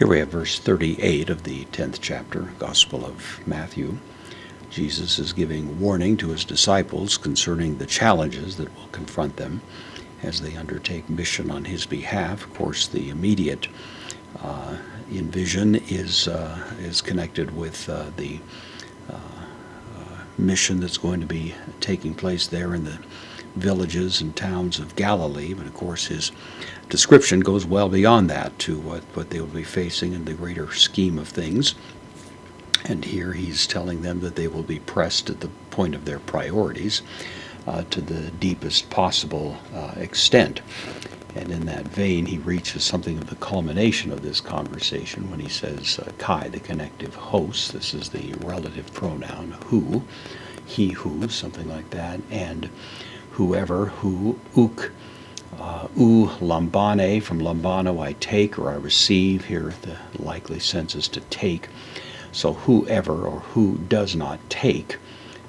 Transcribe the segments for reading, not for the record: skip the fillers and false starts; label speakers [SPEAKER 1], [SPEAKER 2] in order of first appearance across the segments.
[SPEAKER 1] Here we have verse 38 of the 10th chapter, Gospel of Matthew. Jesus is giving warning to his disciples concerning the challenges that will confront them as they undertake mission on his behalf. Of course, the immediate envision is connected with the mission that's going to be taking place there in the villages and towns of Galilee. But of course, his description goes well beyond that to what they will be facing in the greater scheme of things. And here he's telling them that they will be pressed at the point of their priorities to the deepest possible extent. And in that vein, he reaches something of the culmination of this conversation when he says, Kai, the connective host. This is the relative pronoun, who, he who, something like that, and whoever, who, uk, lambane, from lambano I take or I receive. Here the likely sense is to take. So whoever or who does not take,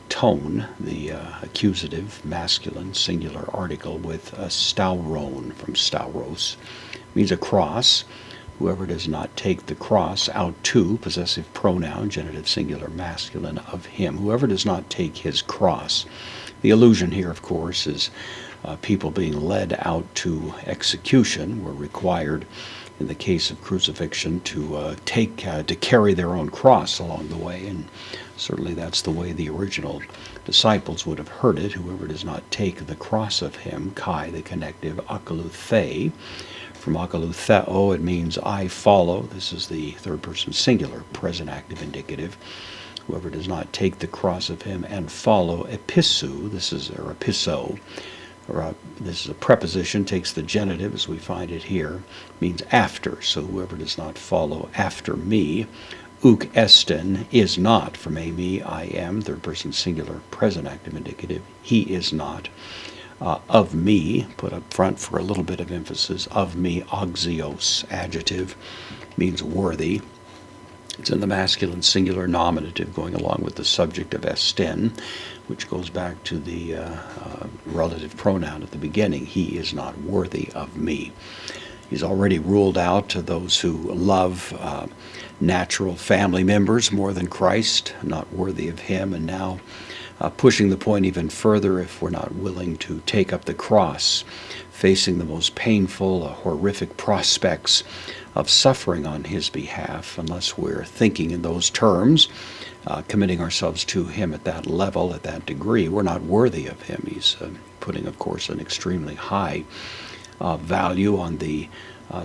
[SPEAKER 1] tone, the accusative, masculine, singular article with a stauron from stauros, means a cross. Whoever does not take the cross, autou, possessive pronoun, genitive singular masculine, of him. Whoever does not take his cross. The allusion here, of course, is people being led out to execution were required in the case of crucifixion to carry their own cross along the way, and certainly that's the way the original disciples would have heard it. Whoever does not take the cross of him, Kai, the connective, akaluthei. From akalutheo, it means I follow. This is the third person singular, present active indicative. Whoever does not take the cross of him and follow, episu, this is, or episo, this is a preposition, takes the genitive as we find it here, means after. So whoever does not follow after me, uk esten, is not, from a, me, I am, third person singular, present active indicative, he is not. Of me, put up front for a little bit of emphasis, of me, axios, adjective, means worthy. It's in the masculine singular nominative going along with the subject of esten, which goes back to the relative pronoun at the beginning. He is not worthy of me. He's already ruled out to those who love natural family members more than Christ, not worthy of him, and now pushing the point even further, if we're not willing to take up the cross, facing the most painful, horrific prospects of suffering on his behalf, unless we're thinking in those terms, committing ourselves to him at that level, at that degree, we're not worthy of him. He's putting, of course, an extremely high value on the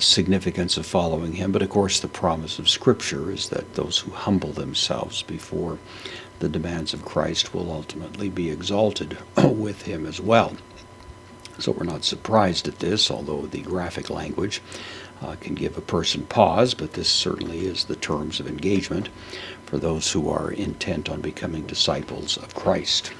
[SPEAKER 1] significance of following him. But of course, the promise of Scripture is that those who humble themselves before the demands of Christ will ultimately be exalted with him as well. So we're not surprised at this, although the graphic language can give a person pause, but this certainly is the terms of engagement for those who are intent on becoming disciples of Christ.